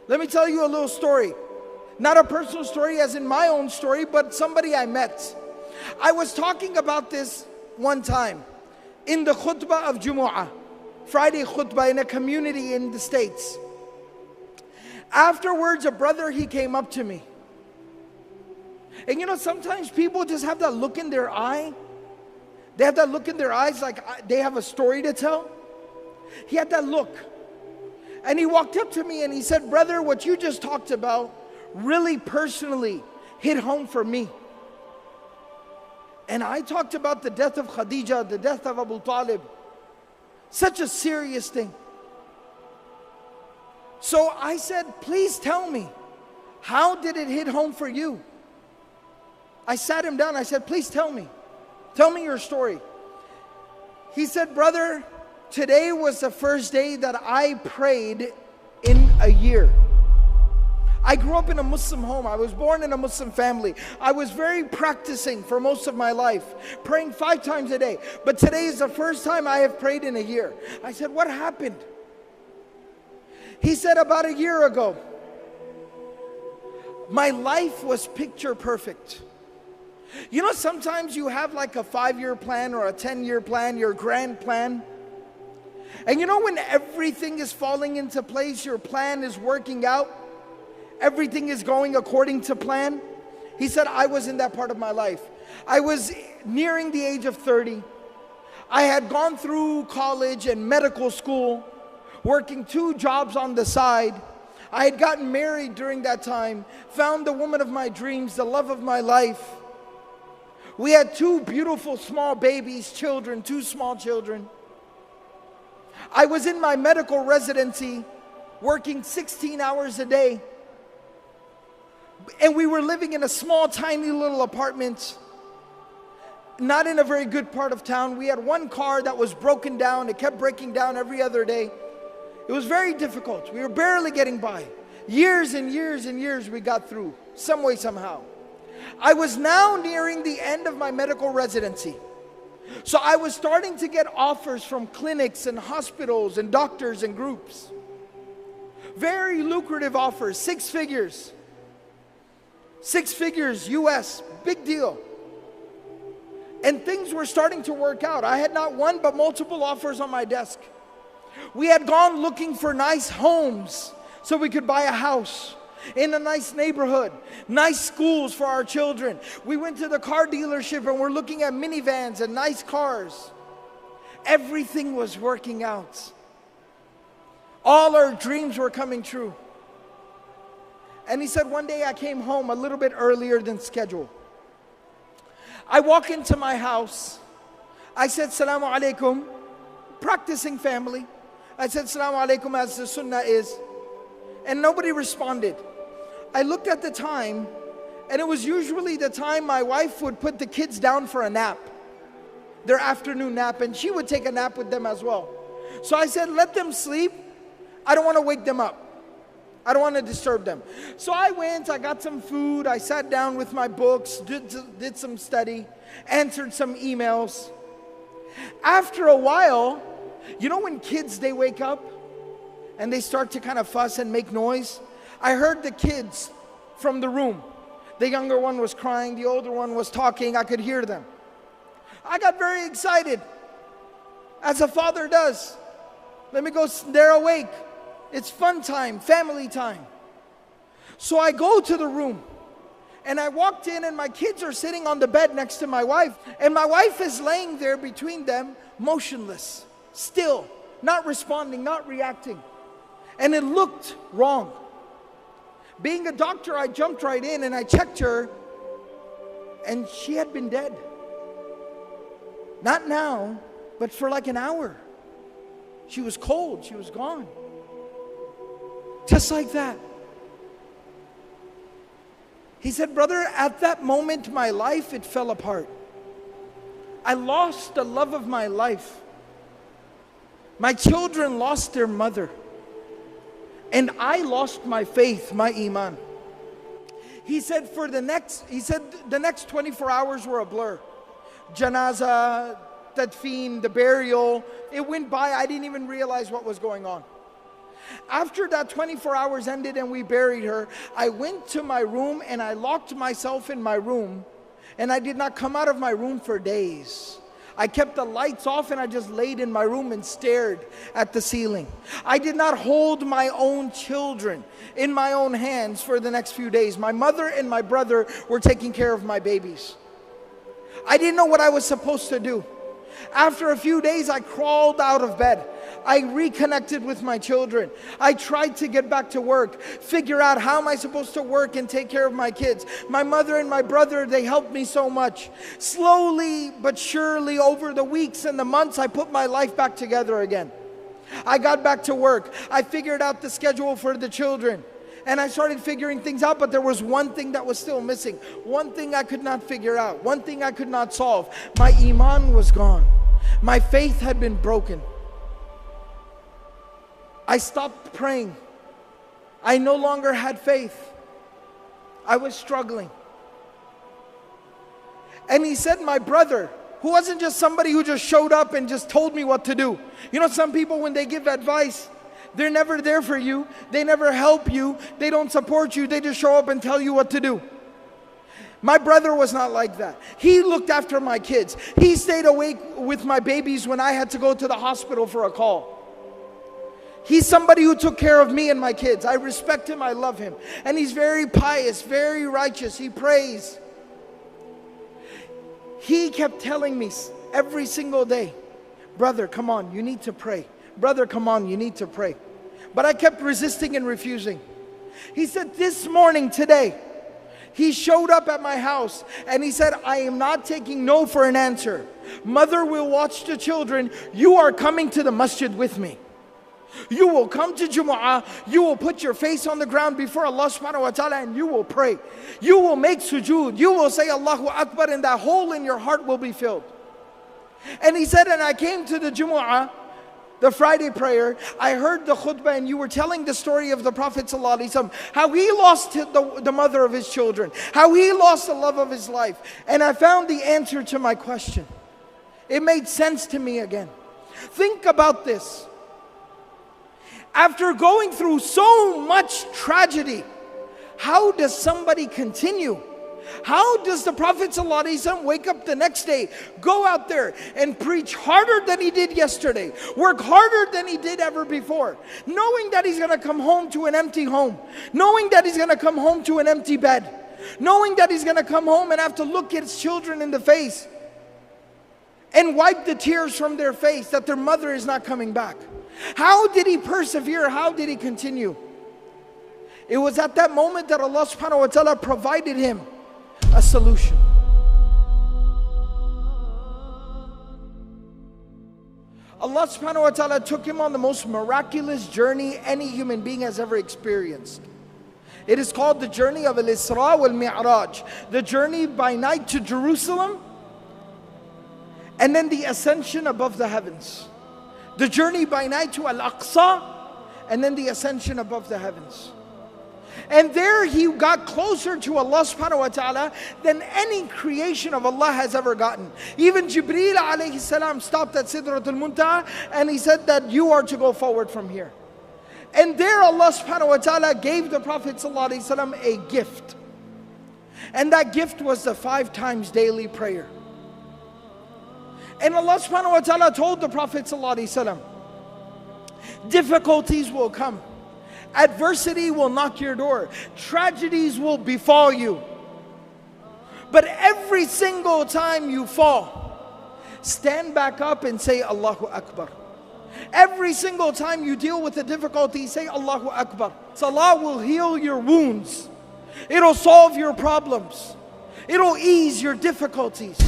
Let me tell you a little story. Not a personal story as in my own story, but somebody I met. I was talking about this one time in the khutbah of Jumu'ah, Friday khutbah in a community in the States. Afterwards, a brother, he came up to me. And you know, sometimes people just have that look in their eye. They have that look in their eyes like they have a story to tell. He had that look. And he walked up to me and he said, brother, what you just talked about really personally hit home for me. And I talked about the death of Khadija, the death of Abu Talib. Such a serious thing. So I said, please tell me, how did it hit home for you? I sat him down, I said, please tell me your story. He said, brother, today was the first day that I prayed in a year. I grew up in a Muslim home. I was born in a Muslim family. I was very practicing for most of my life, praying 5 times a day. But today is the first time I have prayed in a year. I said, what happened? He said, about a year ago, my life was picture perfect. You know, sometimes you have like a 5-year plan or a 10-year plan, your grand plan. And you know, when everything is falling into place, your plan is working out, everything is going according to plan. He said, I was in that part of my life. I was nearing the age of 30. I had gone through college and medical school, working 2 jobs on the side. I had gotten married during that time, found the woman of my dreams, the love of my life. We had 2 beautiful small babies, children, 2 small children. I was in my medical residency, working 16 hours a day. And we were living in a small, tiny little apartment, not in a very good part of town. We had 1 car that was broken down. It kept breaking down every other day. It was very difficult. We were barely getting by. Years and years and years we got through, some way, somehow. I was now nearing the end of my medical residency. So I was starting to get offers from clinics and hospitals and doctors and groups. Very lucrative offers, 6 figures. 6 figures US, big deal. And things were starting to work out. I had not one but multiple offers on my desk. We had gone looking for nice homes so we could buy a house in a nice neighborhood, nice schools for our children. We went to the car dealership and we're looking at minivans and nice cars. Everything was working out. All our dreams were coming true. And he said, one day I came home a little bit earlier than scheduled. I walk into my house. I said, Salamu alaikum, practicing family. I said, Salamu alaikum, as the sunnah is. And nobody responded. I looked at the time, and it was usually the time my wife would put the kids down for a nap, their afternoon nap, and she would take a nap with them as well. So I said, let them sleep. I don't want to wake them up. I don't want to disturb them. So I went, I got some food, I sat down with my books, did some study, answered some emails. After a while, you know when kids, they wake up and they start to kind of fuss and make noise? I heard the kids from the room. The younger one was crying, the older one was talking, I could hear them. I got very excited, as a father does. Let me go, they're awake. It's fun time, family time. So I go to the room and I walked in and my kids are sitting on the bed next to my wife. And my wife is laying there between them, motionless, still, not responding, not reacting. And it looked wrong. Being a doctor, I jumped right in and I checked her and she had been dead. Not now, but for like an hour. She was cold, she was gone. Just like that. He said, brother, at that moment, my life, it fell apart. I lost the love of my life. My children lost their mother. And I lost my faith, my Iman. He said, the next 24 hours were a blur. Janaza, tadfeen, the burial, it went by. I didn't even realize what was going on. After that 24 hours ended and we buried her, I went to my room and I locked myself in my room, and I did not come out of my room for days. I kept the lights off and I just laid in my room and stared at the ceiling. I did not hold my own children in my own hands for the next few days. My mother and my brother were taking care of my babies. I didn't know what I was supposed to do. After a few days, I crawled out of bed. I reconnected with my children. I tried to get back to work, figure out how am I supposed to work and take care of my kids. My mother and my brother, they helped me so much. Slowly but surely, over the weeks and the months, I put my life back together again. I got back to work. I figured out the schedule for the children. And I started figuring things out, but there was one thing that was still missing. One thing I could not figure out. One thing I could not solve. My Iman was gone. My faith had been broken. I stopped praying. I no longer had faith. I was struggling. And he said, my brother, who wasn't just somebody who just showed up and just told me what to do. You know, some people, when they give advice, they're never there for you. They never help you. They don't support you. They just show up and tell you what to do. My brother was not like that. He looked after my kids. He stayed awake with my babies when I had to go to the hospital for a call. He's somebody who took care of me and my kids. I respect him. I love him. And he's very pious, very righteous. He prays. He kept telling me every single day, brother, come on, you need to pray. Brother, come on, you need to pray. But I kept resisting and refusing. He said, this morning, today, he showed up at my house and he said, I am not taking no for an answer. Mother will watch the children. You are coming to the masjid with me. You will come to Jumu'ah. You will put your face on the ground before Allah subhanahu wa ta'ala and you will pray. You will make sujood. You will say Allahu Akbar and that hole in your heart will be filled. And he said, and I came to the Jumu'ah, the Friday prayer, I heard the khutbah and you were telling the story of the Prophet ﷺ, how he lost the mother of his children, how he lost the love of his life. And I found the answer to my question. It made sense to me again. Think about this. After going through so much tragedy, how does somebody continue? How does the Prophet ﷺ wake up the next day, go out there and preach harder than he did yesterday, work harder than he did ever before, knowing that he's going to come home to an empty home, knowing that he's going to come home to an empty bed, knowing that he's going to come home and have to look at his children in the face and wipe the tears from their face that their mother is not coming back? How did he persevere? How did he continue? It was at that moment that Allah subhanahu wa ta'ala provided him a solution. Allah subhanahu wa ta'ala took him on the most miraculous journey any human being has ever experienced. It is called the journey of Al-Isra wal-Mi'raj, the journey by night to Jerusalem, and then the ascension above the heavens. The journey by night to Al-Aqsa, and then the ascension above the heavens. And there he got closer to Allah subhanahu wa ta'ala than any creation of Allah has ever gotten. Even Jibreel alayhi salam stopped at Sidratul Muntaha and he said that you are to go forward from here. And there Allah subhanahu wa ta'ala gave the Prophet sallallahu alayhi wasallam a gift. And that gift was the 5 times daily prayer. And Allah subhanahu wa ta'ala told the Prophet sallallahu alayhi wasallam, difficulties will come. Adversity will knock your door. Tragedies will befall you. But every single time you fall, stand back up and say Allahu Akbar. Every single time you deal with a difficulty, say Allahu Akbar. Salah will heal your wounds. It'll solve your problems. It'll ease your difficulties.